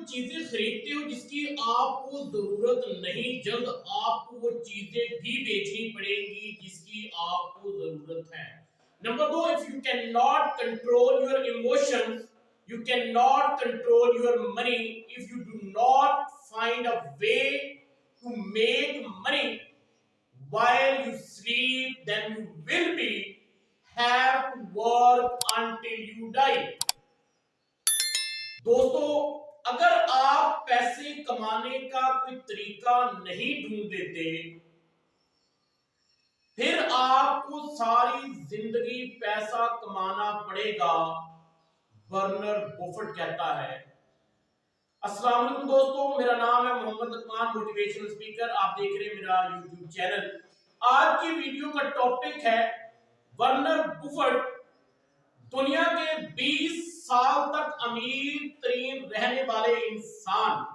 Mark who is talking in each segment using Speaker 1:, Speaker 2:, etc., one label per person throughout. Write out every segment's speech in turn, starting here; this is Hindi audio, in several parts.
Speaker 1: चीजें खरीदते हो जिसकी आपको जरूरत नहीं, जल्द आपको वो चीजें भी बेचनी पड़ेंगी जिसकी आपको जरूरत है। नंबर दो, if you can not control your emotions, you cannot control your money. If you do not find a way to make money while you sleep, then you will be have to work until you die. दोस्तों, अगर आप पैसे कमाने का कोई तरीका नहीं ढूंढ देते, फिर आपको सारी जिंदगी पैसा कमाना पड़ेगा, वर्नर बफेट कहता है। अस्सलाम वालेकुम दोस्तों, मेरा नाम है मोहम्मद लकमान, मोटिवेशनल स्पीकर। आप देख रहे हैं मेरा यूट्यूब चैनल। आज की वीडियो का टॉपिक है वर्नर बफेट दुनिया के 20 साल तक अमीर तरीन रहने वाले इंसान।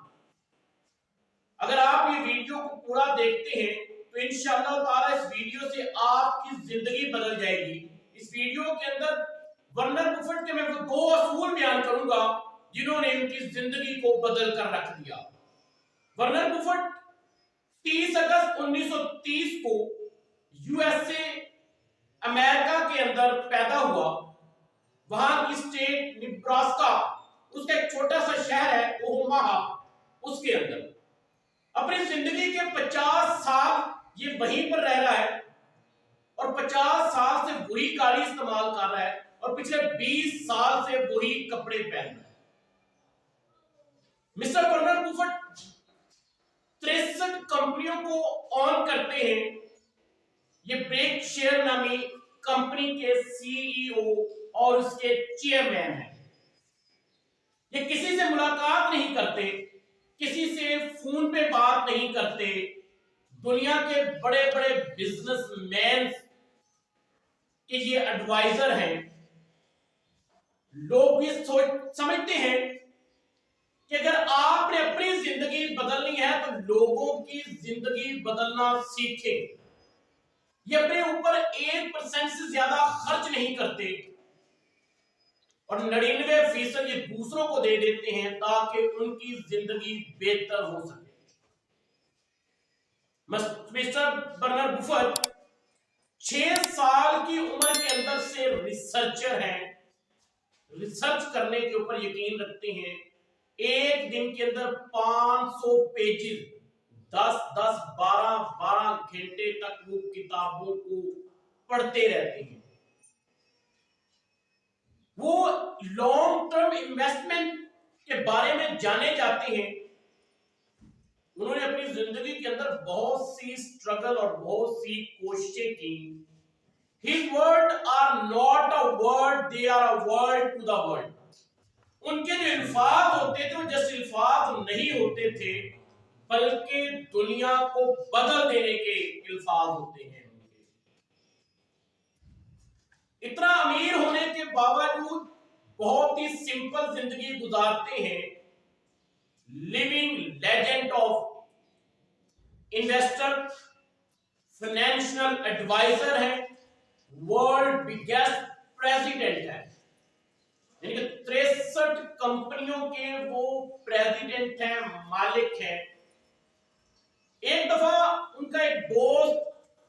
Speaker 1: अगर आप ये वीडियो को पूरा देखते हैं तो इंशाअल्लाह ताला इस वीडियो से आपकी जिंदगी बदल जाएगी। इस वीडियो के अंदर वर्नर बफेट के मैं वो 2 असूल बयान करूंगा जिन्होंने उनकी जिंदगी को बदल कर रख दिया। वर्नर बफेट 30 अगस्त 1930 को यूएसए अमेरिका के अंदर पैदा हुआ। वहां की स्टेट निब्रास्का, उसका एक छोटा सा शहर है ओमाहा, उसके अंदर अपनी जिंदगी के 50 साल ये वहीं पर रह रहा है और 50 साल से वही गाड़ी इस्तेमाल कर रहा है और पिछले 20 साल से वही कपड़े पहन रहा है। मिस्टर वर्नर बफेट 63 कंपनियों को ऑन करते हैं। ये बेर्कशायर नामी कंपनी के सीईओ और उसके चेयरमैन हैं। ये किसी से मुलाकात नहीं करते, किसी से फोन पे बात नहीं करते। दुनिया के बड़े बड़े बिजनेसमैन के ये एडवाइजर हैं। लोग ये समझते हैं कि अगर आपने अपनी जिंदगी बदलनी है तो लोगों की जिंदगी बदलना सीखें। ये अपने ऊपर 1% से ज्यादा खर्च नहीं करते और 99% ये दूसरों को दे देते हैं ताकि उनकी जिंदगी बेहतर हो सके। मिस्टर वर्नर बफेट 6 साल की उम्र के अंदर से रिसर्चर हैं। रिसर्च करने के ऊपर यकीन रखते हैं। एक दिन के अंदर 500 पेजेस, 10-10, 12-12 घंटे तक वो किताबों को पढ़ते रहते हैं। वो लॉन्ग टर्म इन्वेस्टमेंट के बारे में जाने जाते हैं। उन्होंने अपनी जिंदगी के अंदर बहुत सी स्ट्रगल और बहुत सी कोशिशें की। His words are not a word, they are a word to the world. उनके जो अल्फाज होते थे वो जस्ट अल्फाज नहीं होते थे, बल्कि दुनिया को बदल देने के अल्फाज होते हैं। इतना अमीर होने के बावजूद बहुत ही सिंपल जिंदगी गुजारते हैं। Living legend of investor, financial advisor है, वर्ल्ड बिगेस्ट प्रेसिडेंट है। यानी कि 63 कंपनियों के वो प्रेसिडेंट हैं, मालिक हैं। एक दफा उनका एक दोस्त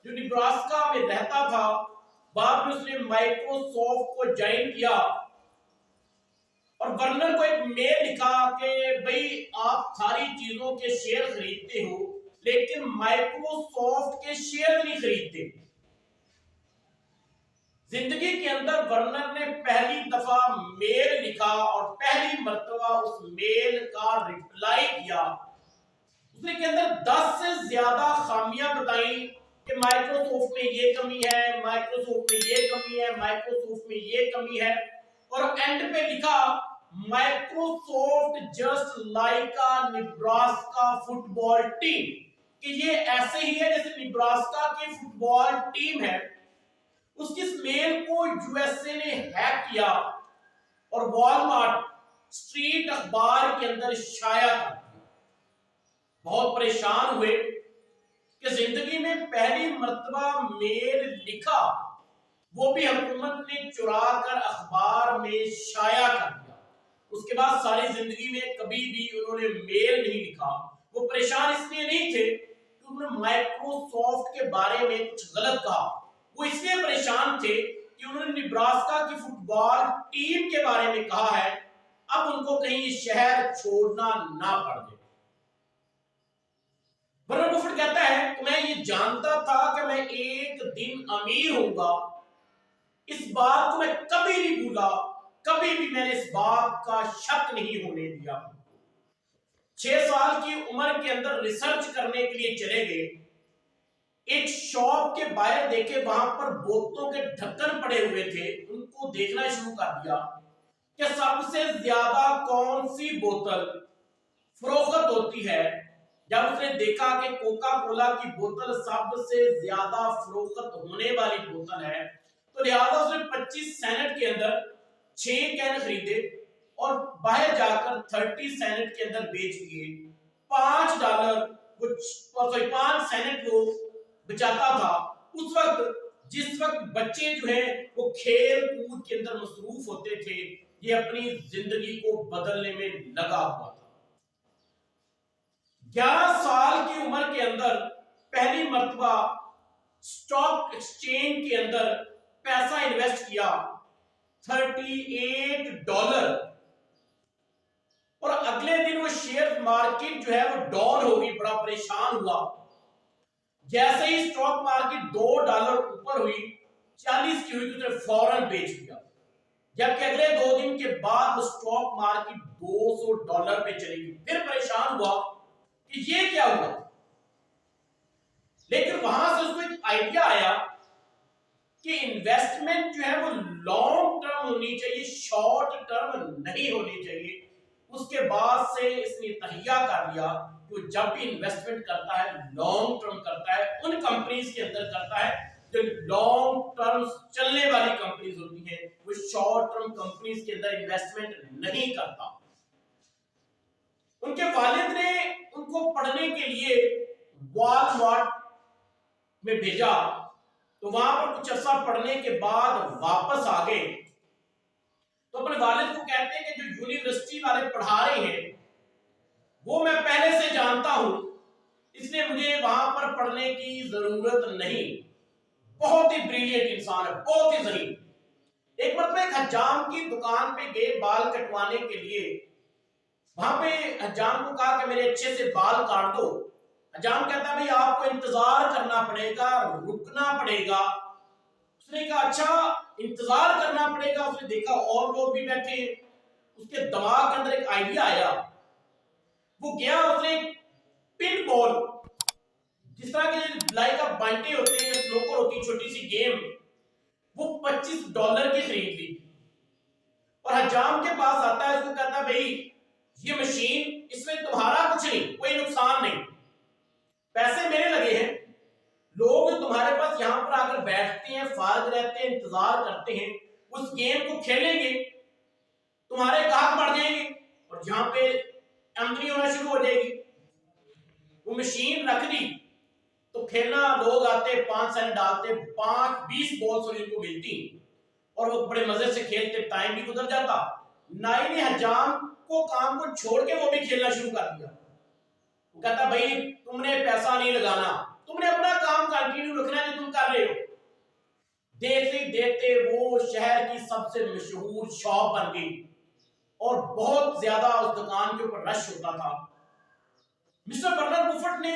Speaker 1: जो निब्रास्का में रहता था, बाद में उसने माइक्रोसॉफ्ट को ज्वाइन किया और वर्नर को एक मेल लिखा कि भाई आप सारी चीजों के शेयर खरीदते हो लेकिन माइक्रोसॉफ्ट के शेयर नहीं खरीदते। जिंदगी के अंदर वर्नर ने पहली दफा मेल लिखा और पहली मर्तबा उस मेल का रिप्लाई किया। उसने के अंदर 10 से ज्यादा खामियां बताई कि माइक्रोसॉफ्ट में ये कमी है, माइक्रोसॉफ्ट में ये कमी है, माइक्रोसॉफ्ट में ये कमी है, और एंड पे लिखा माइक्रोसॉफ्ट जस्ट लाइक अ निब्रास्का फुटबॉल टीम, कि ये ऐसे ही है जैसे निब्रास्का की फुटबॉल टीम है। उसकी इस मेल को यूएसए ने हैक किया और वॉलमार्ट स्ट्रीट अखबार के अंदर शाया कर दिया। बहुत परेशान हुए कि जिंदगी में पहली मर्तबा मेल लिखा, वो भी हुकूमत ने चुरा कर अखबार में शाया कर दिया। उसके बाद सारी जिंदगी में कभी भी उन्होंने मेल नहीं लिखा। वो परेशान इसलिए नहीं थे कि उन्होंने माइक्रोसॉफ्ट के बारे में कुछ गलत कहा, वो इसलिए परेशान थे कि उन्होंने निब्रास्का की फुटबॉल टीम के बारे में कहा है, अब उनको कहीं शहर छोड़ना ना पड़ जाए। वॉरेन बफेट कहता है कि मैं ये जानता था कि मैं एक दिन अमीर होऊंगा, इस बात को मैं कभी नहीं भूला, कभी भी मैंने इस बात का शक नहीं होने दिया। 6 साल की उम्र के अंदर रिसर्च करने के लिए चले गए, एक शॉप के बाहर देखे वहां पर बोतलों के ढक्कन पड़े हुए थे, उनको देखना शुरू कर दिया कि सबसे ज्यादा कौन सी बोतल फरोख्त होती है। जब उसने देखा कि कोका कोला की बोतल सबसे ज्यादा फरोख्त होने वाली बोतल है, तो लिहाजा उसने 25 सेनेट के अंदर 6 कैन खरीदे और बाहर जाकर 30 सेनेट के अंदर बेच दिए। $5 कुछ 5 सेनेट वो बचाता था। उस वक्त जिस वक्त बच्चे जो है वो खेल कूद के अंदर मसरूफ होते थे, ये अपनी जिंदगी को बदलने में लगा हुआ था। 11 साल की उम्र के अंदर पहली मर्तबा स्टॉक एक्सचेंज के अंदर पैसा इन्वेस्ट किया, $38, और अगले दिन वो शेयर मार्केट जो है वो डाउन हो गई, बड़ा परेशान हुआ। जैसे ही स्टॉक मार्केट $2 ऊपर हुई, 40 की हुई, तो उसने फौरन बेच दिया। जबकि अगले 2 दिन के बाद वो स्टॉक मार्केट $200 पे चली गई। फिर परेशान हुआ कि ये क्या हुआ, लेकिन वहां से उसको एक आइडिया आया कि इन्वेस्टमेंट जो है वो लॉन्ग टर्म होनी चाहिए, शॉर्ट टर्म नहीं होनी चाहिए। उसके बाद से इसने तहिया कर लिया कि वो जब भी इन्वेस्टमेंट करता है लॉन्ग टर्म करता है, उन कंपनीज के अंदर करता है जो लॉन्ग टर्म चलने वाली कंपनीज होती हैं, वो शॉर्ट टर्म कंपनीज के अंदर इन्वेस्टमेंट नहीं करता। उनके वालिद ने उनको पढ़ने के लिए वॉलमार्ट में भेजा, तो वहां पर कुछ अर्सा पढ़ने के बाद वापस आ गए, तो अपने वालिद को कहते हैं कि जो यूनिवर्सिटी वाले पढ़ा रहे हैं वो मैं पहले से जानता हूं, इसलिए मुझे वहां पर पढ़ने की जरूरत नहीं। बहुत ही ब्रिलियंट इंसान है, बहुत ही जहीन। एक मरतबा एक हज्जाम की दुकान पे गए बाल कटवाने के लिए। वहां पे हज्जाम को कहा कि मेरे अच्छे से बाल काट दो। हज्जाम कहता है भाई आपको इंतजार करना पड़ेगा, रुकना पड़ेगा। उसने कहा अच्छा इंतजार करना पड़ेगा। उसने देखा और लोग भी बैठे, उसके दिमाग के अंदर एक आइडिया आया। वो गया, उसने पिन बॉल, जिस तरह के लाइक ऑफ बांटे होते हैं, स्नूकर होती है छोटी सी गेम, वो $25 की खरीद ली और हज्जाम के पास आता है। उसको कहता है भाई ये मशीन, इसमें तुम्हारा कुछ नहीं, कोई नुकसान नहीं, पैसे मेरे लगे हैं। लोग तुम्हारे पास यहां पर आकर बैठते हैं, फारग रहते हैं, इंतजार करते हैं, उस गेम को खेलेंगे, तुम्हारे ग्राहक बढ़ जाएंगे और यहां पे आमदनी होना शुरू हो जाएगी। वो मशीन रख दी तो खेलना, लोग आते, 5 सेंट डालते, 20 बॉल्स उनको मिलती और वो बड़े मजे से खेलते, टाइम भी गुजर जाता। नाई ने हज्जाम को काम को छोड़ के वो भी खेलना शुरू कर दिया। वो कहता भाई तुमने पैसा नहीं लगाना, तुमने अपना काम कंटिन्यू रखना है जो तुम कर रहे हो। देखते देखते वो शहर की सबसे मशहूर शॉप बन गई और बहुत ज्यादा उस दुकान के ऊपर रश होता था। मिस्टर बर्नर बुफेट ने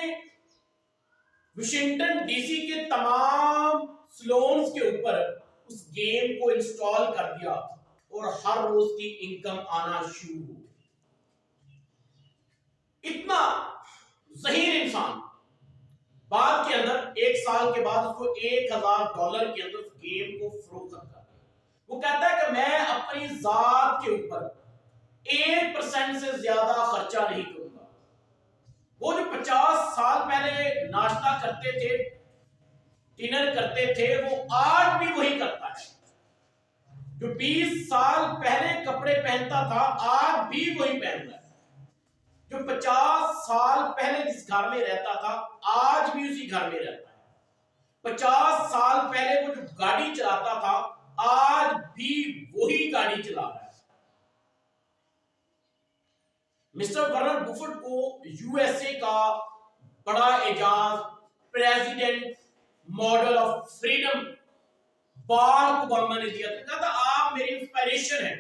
Speaker 1: वाशिंगटन डीसी के तमाम स्लोन्स के ऊपर उस गेम को इंस्टॉल कर दिया और हर रोज की इनकम आना शुरू हो गई। इतना ज़हीन इंसान, बाद के अंदर 1 साल के बाद उसको $1000 के अंदर उस गेम को फरोख्त कर दिया। वो कहता है कि मैं अपनी जात के ऊपर 1% से ज्यादा खर्चा नहीं करूंगा। वो जो 50 साल पहले नाश्ता करते थे, डिनर करते थे, वो आज भी वही करता है। जो 20 साल पहले कपड़े पहनता था आज भी वही पहनता है। जो 50 साल पहले जिस घर में रहता था आज भी उसी घर में रहता है। 50 साल पहले वो जो गाड़ी चलाता था आज भी वही गाड़ी चला रहा है। मिस्टर वर्नर बुफेट को यूएसए का बड़ा एजाज president model of freedom Barack Obama ने दिया था। कहा था आप मेरी इंस्पिरेशन है,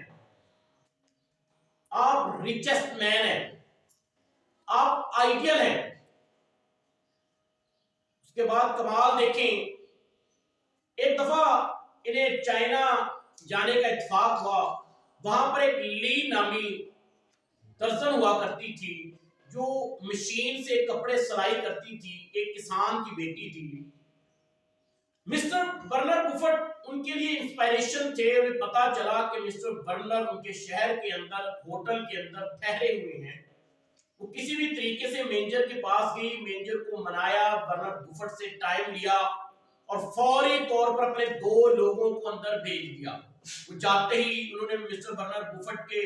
Speaker 1: आप रिचेस्ट मैन है, आप आइडियल हैं। उसके बाद कमाल देखें, एक दफा इन्हें चाइना जाने का इत्तेफाक हुआ। वहां पर एक ली नामी दर्जन हुआ करती थी जो मशीन से कपड़े सिलाई करती थी, एक किसान की बेटी थी। मिस्टर वर्नर बुफेट उनके लिए इंस्पिरेशन थे। उन्हें पता चला कि मिस्टर वर्नर उनके शहर के अंदर होटल के अंदर ठहरे हुए हैं। वो किसी भी तरीके से मैनेजर के पास गई, मैनेजर को मनाया, वर्नर बुफेट से टाइम लिया और फौरी तौर पर अपने 2 लोगों को अंदर भेज दिया। वो जाते ही उन्होंने मिस्टर वर्नर बुफेट के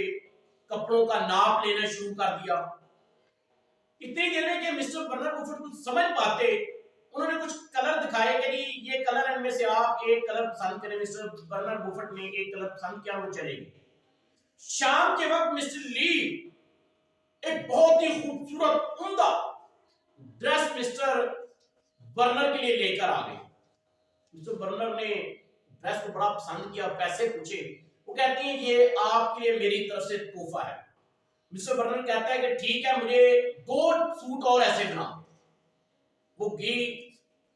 Speaker 1: कपड़ों का नाप लेना शुरू कर दिया। इतनी देर में कि मिस्टर वर्नर बुफेट कुछ समझ पाते, उन्होंने कुछ कलर दिखाए कि जी ये कलर इनमें से आप एक कलर पसंद करें। मिस्टर वर्नर बुफेट ने एक कलर पसंद किया, वो चलेगी। शाम के वक्त मिस्टर ली एक बहुत ही खूबसूरत उम्दा ड्रेस मिस्टर वर्नर के लिए लेकर आ गए। मिस्टर वर्नर ने ड्रेस को बड़ा पसंद किया, पैसे पूछे। वो कहती है ये आपके लिए मेरी तरफ से तोहफा है। मिस्टर वर्नर कहता है कि ठीक है, मुझे 2 सूट और ऐसे बना। वो गई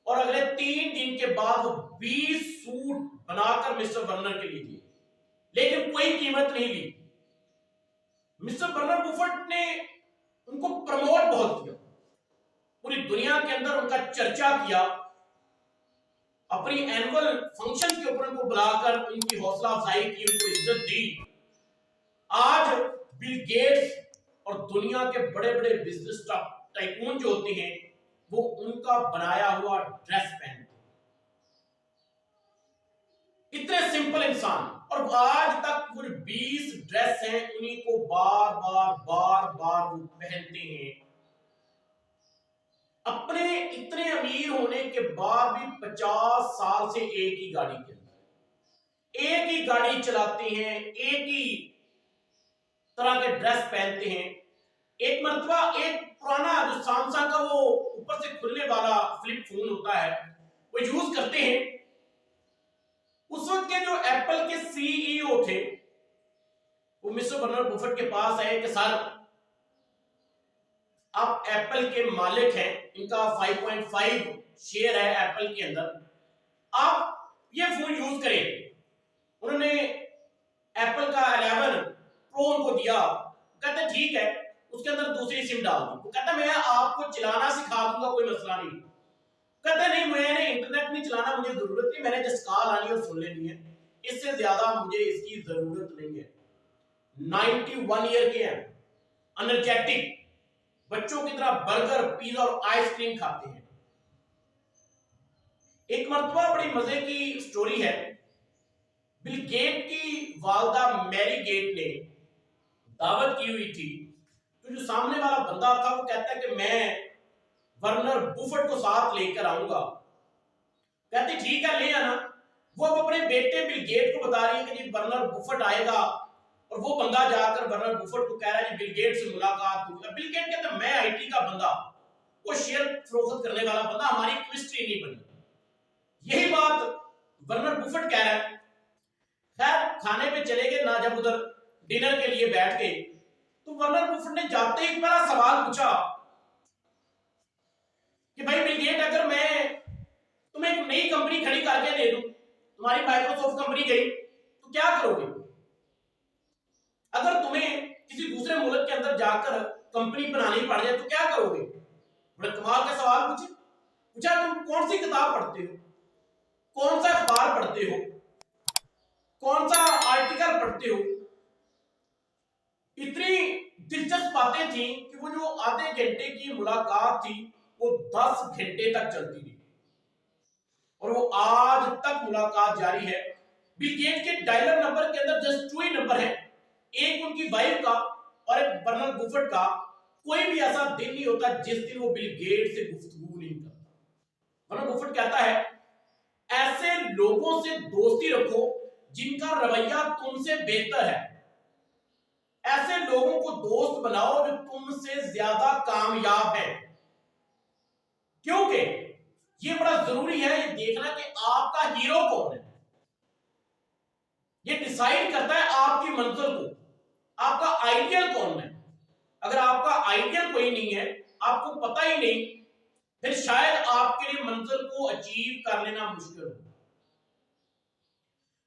Speaker 1: और अगले 3 दिन के बाद वो 20 सूट बनाकर मिस्टर वर्नर के लिए दिए, लेकिन कोई कीमत नहीं ली। मिस्टर वर्नर बुफेट ने उनको प्रमोट बहुत किया, पूरी दुनिया के अंदर उनका चर्चा किया, अपनी एनुअल फंक्शन के ऊपर उनको बुलाकर उनकी हौसला अफजाई की, उनको इज्जत दी। आज बिल गेट्स और दुनिया के बड़े बड़े बिजनेस टाइकून जो होते हैं वो उनका बनाया हुआ ड्रेस पहनते। इतने सिंपल इंसान, और आज तक वो 20 ड्रेस हैं, उन्हीं को बार बार वो पहनते हैं। अपने इतने अमीर होने के बाद भी 50 साल से एक ही गाड़ी के अंदर एक ही गाड़ी चलाते हैं, एक ही तरह के ड्रेस पहनते हैं। एक मर्तबा एक पुराना जो सैमसंग का वो ऊपर से खुलने वाला फ्लिप फोन होता है वो यूज करते हैं। उस वक्त के जो एप्पल के सीईओ थे वो मिस्टर वर्नर बुफेट के पास आए कि सर आप एप्पल के मालिक हैं, इनका 5.5 शेयर है एप्पल के अंदर, आप ये फोन यूज करें। उन्होंने एप्पल का 11 प्रो उनको दिया। कहते ठीक है, उसके अंदर दूसरी सिम डाल दी। वो कहता मैं आपको चलाना सिखा दूंगा, कोई मसला नहीं। कहता नहीं, मैंने इंटरनेट नहीं चलाना, मुझे जरूरत नहीं, मैंने जस्ट कॉल आनी और सुन लेनी है, इससे ज्यादा मुझे इसकी जरूरत नहीं है। 91 ईयर के हैं, एनर्जेटिक, बच्चों की तरह बर्गर पिज्जा और आइसक्रीम खाते हैं। एक मर्तबा बड़ी मजे की स्टोरी है। बिल गेट की वालदा मैरी गेट ने दावत की हुई थी, तो जो सामने वाला बंदा था वो कहता है कि मैं वर्नर बुफेट को साथ लेकर आऊंगा। कहते ठीक है, ले आना। वो अब अपने बेटे बिल गेट को बता रही है कि जी वर्नर बुफेट आएगा, और वो बंदा जाकर वर्नर बुफेट को कह रहा है बिल गेट से मुलाकात हुई। बिल गेट कहता है मैं आईटी का बंदा, वो शेयर फरोख्त करने वाला बंदा, हमारी केमिस्ट्री नहीं बनी। यही बात वर्नर बुफेट कह रहा है। खैर खाने पे चले गए ना, जब उधर डिनर के लिए बैठ गए तो वर्नर बुफेट ने जाते ही बड़ा सवाल पूछा कि भाई बिल गेट, अगर मैं तुम्हें एक नई कंपनी खड़ी करके दे दूं, तुम्हारी माइक्रोसॉफ्ट कंपनी गई तो क्या करोगे? अगर तुम्हें किसी दूसरे मुल्क के अंदर जाकर कंपनी बनानी पड़ जाए तो क्या करोगे? बड़े कमाल का सवाल पूछा तुम कौन सी किताब पढ़ते हो, कौन सा अखबार पढ़ते हो, कौन सा आर्टिकल पढ़ते हो? इतनी दिलचस्प बातें थी कि वो जो आधे घंटे की मुलाकात थी वो 10 घंटे तक चलती थी, और वो आज तक मुलाकात जारी है। बिल गेट के डायलर नंबर के अंदर जस्ट 2 ही नंबर है, एक उनकी वाइफ का और एक वर्नर बुफेट का। कोई भी ऐसा दिन नहीं होता जिस दिन वो बिल गेट से गुफ्तगू नहीं करता। वर्नर बुफेट कहता है ऐसे लोगों से दोस्ती रखो जिनका रवैया तुमसे बेहतर है, ऐसे लोगों को दोस्त बनाओ जो तुमसे ज्यादा कामयाब है, क्योंकि ये बड़ा जरूरी है ये देखना कि आपका हीरो कौन है। ये डिसाइड करता है आपकी मंजिल को, आपका आइडियल कौन है। अगर आपका आइडियल कोई नहीं है, आपको पता ही नहीं, फिर शायद आपके लिए मंजिल को अचीव कर लेना मुश्किल हो।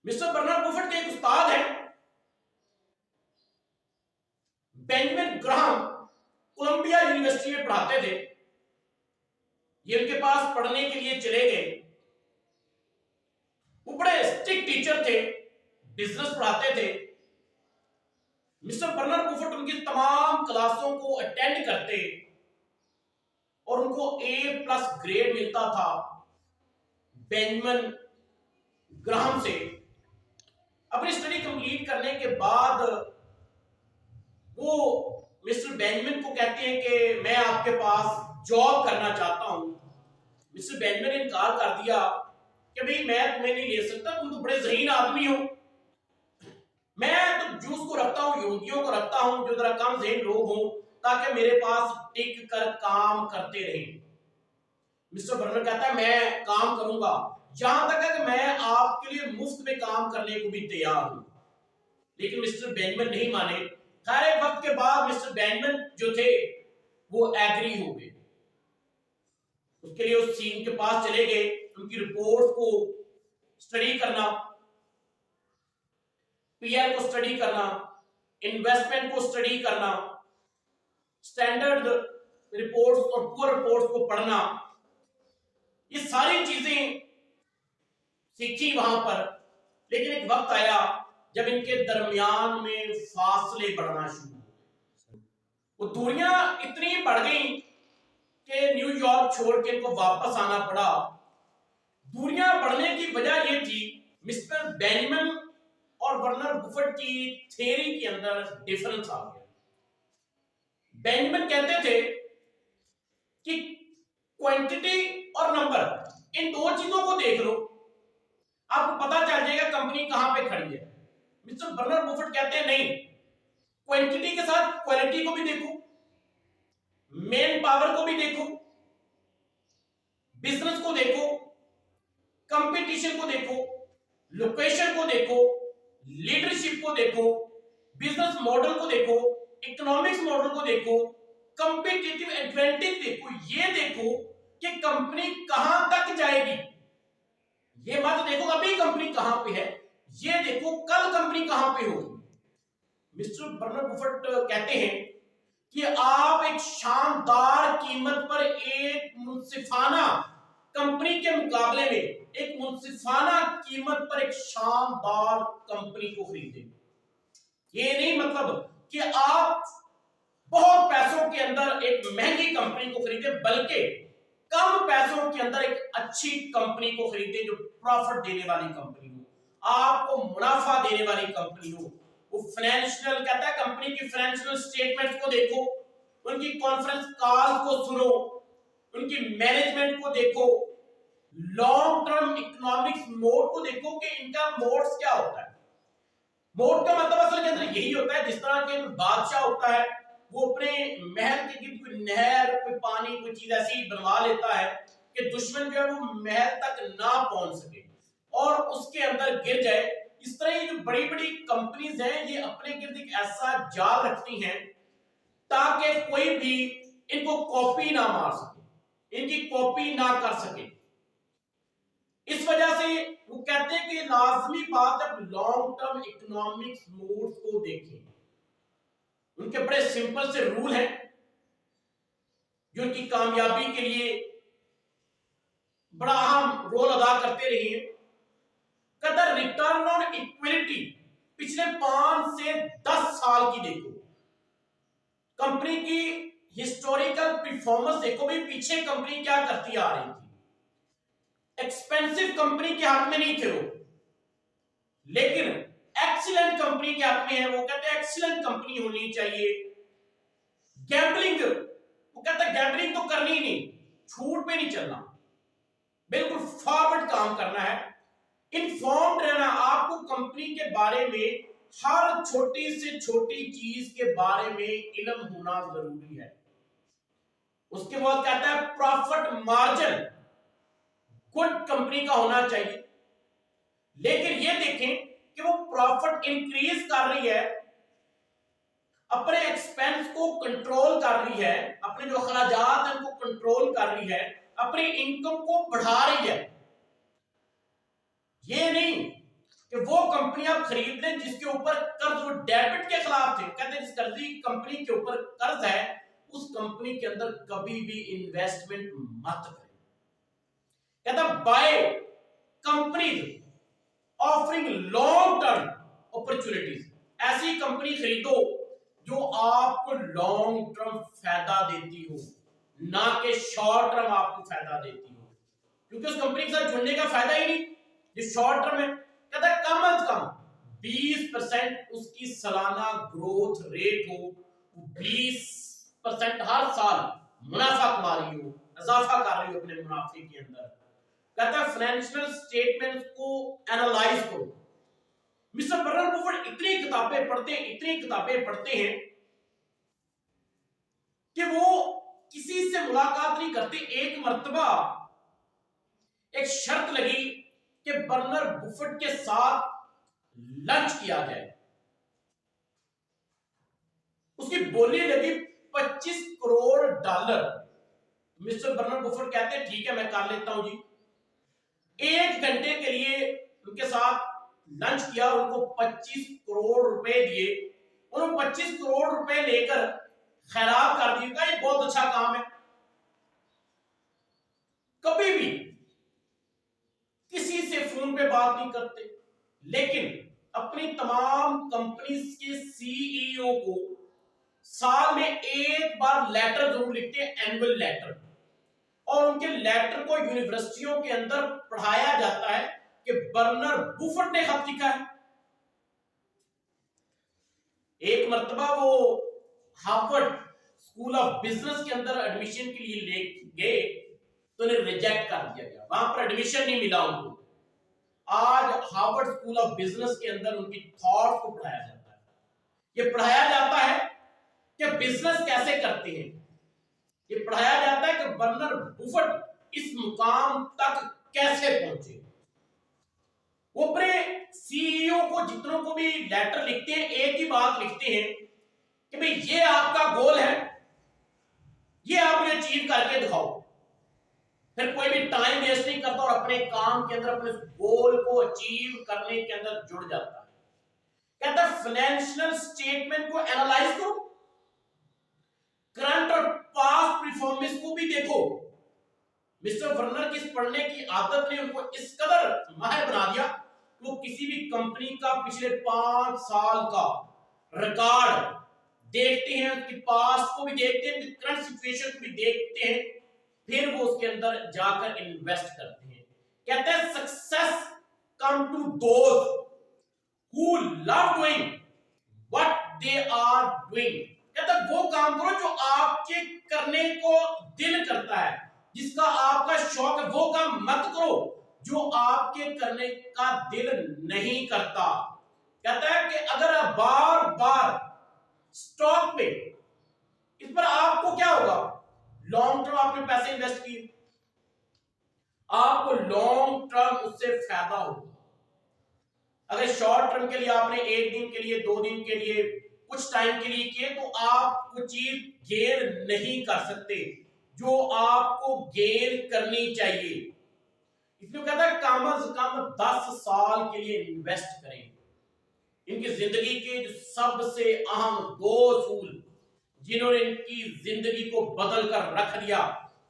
Speaker 1: मिस्टर बर्नार्ड बफेट के एक उस्ताद हैं, बेंजामिन ग्राहम, कोलंबिया यूनिवर्सिटी में पढ़ाते थे। ये उनके पास पढ़ने के लिए चले गए। वो बड़े स्ट्रिक्ट टीचर थे, बिजनेस पढ़ाते थे। मिस्टर बर्नार्ड बफेट उनकी तमाम क्लासों को अटेंड करते और उनको A+ ग्रेड मिलता था बेंजामिन ग्राहम से। अपनी स्टडी कंप्लीट करने के बाद वो मिस्टर बेंजामिन को कहते हैं कि मैं आपके पास जॉब करना चाहता हूं। मिस्टर बेंजामिन ने इनकार कर दिया कि भाई मैं तुम्हें नहीं ले सकता, तुम तो बड़े ज़हीन आदमी हो। मैं तो जूस को रखता हूं, यहूदियों को रखता हूं जो जरा कम ज़हीन लोग हों, ताकि मेरे पास टिक कर काम करते रहें। मिस्टर बर्नार्ड कहता है मैं काम करूंगा, जहां तक है कि मैं आपके लिए मुफ्त में काम करने को भी तैयार हूं। लेकिन मिस्टर बेंजामिन नहीं माने। खैर एक वक्त के बाद मिस्टर बेंजामिन जो थे वो एग्री हो गए। उसके लिए उस सीन के पास चले गए, उनकी रिपोर्ट को स्टडी करना, पीआर को स्टडी करना, इन्वेस्टमेंट को स्टडी करना, स्टैंडर्ड रिपोर्ट्स और पुअर रिपोर्ट्स को पढ़ना, ये सारी चीजें सीखी वहां पर। लेकिन एक वक्त आया जब इनके दरमियान में फासले बढ़ना शुरू हुए। वो दूरियां इतनी बढ़ गई कि न्यूयॉर्क छोड़ के इनको वापस आना पड़ा। दूरियां बढ़ने की वजह यह थी मिस्टर बेंजामिन और बर्नार्ड बफेट की थ्योरी के अंदर डिफरेंस आ गया। बेंजामिन कहते थे कि क्वांटिटी और नंबर, इन दो चीजों को देख लो, आपको पता चल जाएगा कंपनी कहां पे खड़ी है। मिस्टर बर्नार्ड बफेट कहते हैं नहीं, क्वांटिटी के साथ क्वालिटी को भी देखो, मेन पावर को भी देखो, बिजनेस को देखो, कंपटीशन को देखो, लोकेशन को देखो, लीडरशिप को देखो, बिजनेस मॉडल को देखो, इकोनॉमिक्स मॉडल को देखो, कंपीटिटिव एडवांटेज देखो। ये देखो कि कंपनी कहां तक जाएगी। ये मत देखो अभी कंपनी कहां पे है, ये देखो कल कंपनी कहां पे होगी। मिस्टर बर्नार्ड बफेट कहते हैं कि आप एक शानदार कीमत पर एक मुनसिफाना कंपनी के मुकाबले में एक मुनसिफाना कीमत पर एक शानदार कंपनी को खरीदें। ये नहीं मतलब कि आप बहुत पैसों के अंदर एक महंगी कंपनी को खरीदें, बल्कि कम पैसों के अंदर एक अच्छी कंपनी को खरीदें जो प्रॉफिट देने वाली कंपनी हो, आपको मुनाफा देने वाली कंपनी हो। वो फाइनेंशियल कहता है कंपनी की फाइनेंशियल स्टेटमेंट्स को देखो, उनकी कॉन्फ्रेंस कॉल को सुनो, उनकी मैनेजमेंट को देखो, लॉन्ग टर्म इकोनॉमिक्स मोड को देखो कि इनका मोड्स क्या होता है। मोड का मतलब असल के अंदर यही होता है, जिस तरह के बादशाह होता है वो अपने महल के गिर्द कोई नहर, कोई पानी, कोई चीज ऐसी बनवा लेता है कि दुश्मन जो है वो महल तक ना पहुंच सके और उसके अंदर गिर जाए। इस तरह ये जो बड़ी बड़ी कंपनीज हैं ये अपने गिर्द एक ऐसा जाल रखती हैं ताकि कोई भी इनको कॉपी ना मार सके, इनकी कॉपी ना कर सके। इस वजह से वो कहते हैं कि लाजमी बात है लॉन्ग टर्म इकोनॉमिक्स मूव्स को देखें। उनके बड़े सिंपल से रूल हैं जो उनकी कामयाबी के लिए बड़ा अहम रोल अदा करते रहे हैं। कहता रिटर्न ऑन इक्विटी पिछले 5 से 10 साल की देखो, कंपनी की हिस्टोरिकल परफॉर्मेंस देखो, भी पीछे कंपनी क्या करती आ रही थी। एक्सपेंसिव कंपनी के हाथ में नहीं थे वो, लेकिन एक्सीलेंट कंपनी के हाथ में है। वो कहते हैं एक्सीलेंट कंपनी होनी चाहिए। गैम्बलिंग, वो कहता है गैम्बलिंग तो करनी ही नहीं, छूट पे नहीं चलना, बिल्कुल फॉरवर्ड काम करना है, इन्फॉर्म्ड रहना। आपको कंपनी के बारे में हर छोटी से छोटी चीज के बारे में इल्म होना जरूरी है। उसके बाद कहता है प्रॉफिट मार्जिन गुड कंपनी का होना चाहिए, लेकिन ये देखें कि वो प्रॉफिट इंक्रीज कर रही है, अपने एक्सपेंस को कंट्रोल कर रही है, अपने जो खर्चात हैं उनको कंट्रोल कर रही है, अपनी इनकम को बढ़ा रही है। ये नहीं कि वो कंपनी आप खरीद लें जिसके ऊपर कर्ज, वो डेबिट के खिलाफ थे, कहते हैं जिस कर्जी कंपनी के ऊपर कर्ज है उस कंपनी के अंदर कभी भी इन्वेस्टमेंट मत करें। कहता by companies offering long term opportunities, ऐसी कंपनी खरीदो जो आपको लॉन्ग टर्म फायदा देती हो, ना कि शॉर्ट टर्म आपको फायदा देती हो, क्योंकि उस कंपनी के साथ जुड़ने का फायदा ही नहीं जो शॉर्ट टर्म है। कहता है कम अज कम 20% उसकी सालाना ग्रोथ रेट हो, 20% हर साल मुनाफा कमा रही हो, इजाफा कर रही हो अपने मुनाफे के अंदर। कहता है फाइनेंशियल स्टेटमेंट्स को एनालाइज करो। मिस्टर बर्नर बफेट इतनी किताबें पढ़ते हैं कि वो किसी से मुलाकात नहीं करते। एक मर्तबा एक शर्त लगी कि बर्नर बफेट के साथ लंच किया जाए। उसकी बोली लगी $25 करोड़। मिस्टर बर्नर बफेट कहते हैं ठीक है मैं कर लेता हूं जी। 1 घंटे के लिए उनके साथ लंच किया, उनको 25 करोड़ रुपए दिए। उन्होंने 25 करोड़ रुपए लेकर खैरात कर दिया, ये बहुत अच्छा काम है। कभी भी किसी से फोन पे बात नहीं करते, लेकिन अपनी तमाम कंपनीज के सीईओ को साल में एक बार लेटर जरूर लिखते हैं, एनुअल लेटर, और उनके लेटर को यूनिवर्सिटियों के अंदर पढ़ाया जाता है कि बर्नर बफेट ने खत लिखा है। एक मर्तबा वो हार्वर्ड स्कूल ऑफ बिजनेस के अंदर एडमिशन के लिए ले गए तो उन्हें रिजेक्ट कर दिया गया, वहां पर एडमिशन नहीं मिला उनको। आज हार्वर्ड स्कूल ऑफ बिजनेस के अंदर उनकी थॉट को पढ़ाया जाता है। ये पढ़ाया जाता है कि बिजनेस कैसे करते हैं, ये पढ़ाया जाता है कि बर्नर बफेट इस मुकाम तक कैसे पहुंचे। वो अपने सीईओ को जितनों को भी लेटर लिखते हैं एक ही बात लिखते हैं कि भाई ये आपका गोल है, ये आप मुझे अचीव करके दिखाओ। फिर कोई भी टाइम वेस्ट नहीं करता और अपने काम के अंदर अपने गोल को अचीव करने के अंदर जुड़ जाता है। कहता है फाइनेंशियल स्टेटमेंट को एनालाइज करो, करंट और पास्ट परफॉर्मेंस को भी देखो। मिस्टर बर्नर की इस पढ़ने की आदत ने उनको इस कदर माहिर बना दिया वो किसी भी कंपनी का पिछले 5 साल का रिकॉर्ड देखते हैं, उसकी पास्ट को भी देखते हैं, करंट सिचुएशन को भी देखते हैं, फिर वो उसके अंदर जाकर इन्वेस्ट करते हैं। कहते हैं success come to those who love doing what they are doing. कहता है वो काम करो जो आपके करने को दिल करता है, जिसका आपका शौक है। वो काम मत करो जो आपके करने का दिल नहीं करता। कहता है कि अगर आप बार बार स्टॉक पे, इस पर आपको क्या होगा, लॉन्ग टर्म आपने पैसे इन्वेस्ट किए, आपको लॉन्ग टर्म उससे फायदा होगा। अगर शॉर्ट टर्म के लिए आपने 1 दिन के लिए 2 दिन के लिए कुछ टाइम के लिए किए तो आप कुछ चीज गेन नहीं कर सकते जो आपको गेन करनी चाहिए। इसलिए कहता है कम से कम 10 साल के लिए इन्वेस्ट करें। इनकी जिंदगी के जो सबसे अहम 2 असूल जिन्होंने इनकी जिंदगी को बदल कर रख दिया,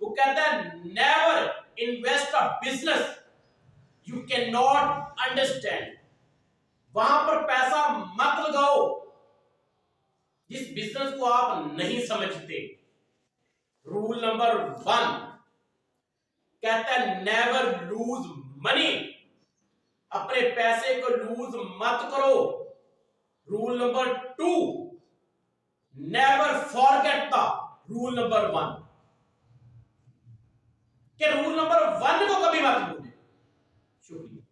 Speaker 1: वो कहता है never invest a business you can not understand. वहां पर पैसा मत लगाओ जिस बिजनेस को आप नहीं समझते। रूल नंबर 1 कहता है नेवर लूज मनी, अपने पैसे को लूज मत करो। Rule number 2 never forget the rule number 1, कि रूल नंबर 1 को कभी मत भूलें। शुक्रिया।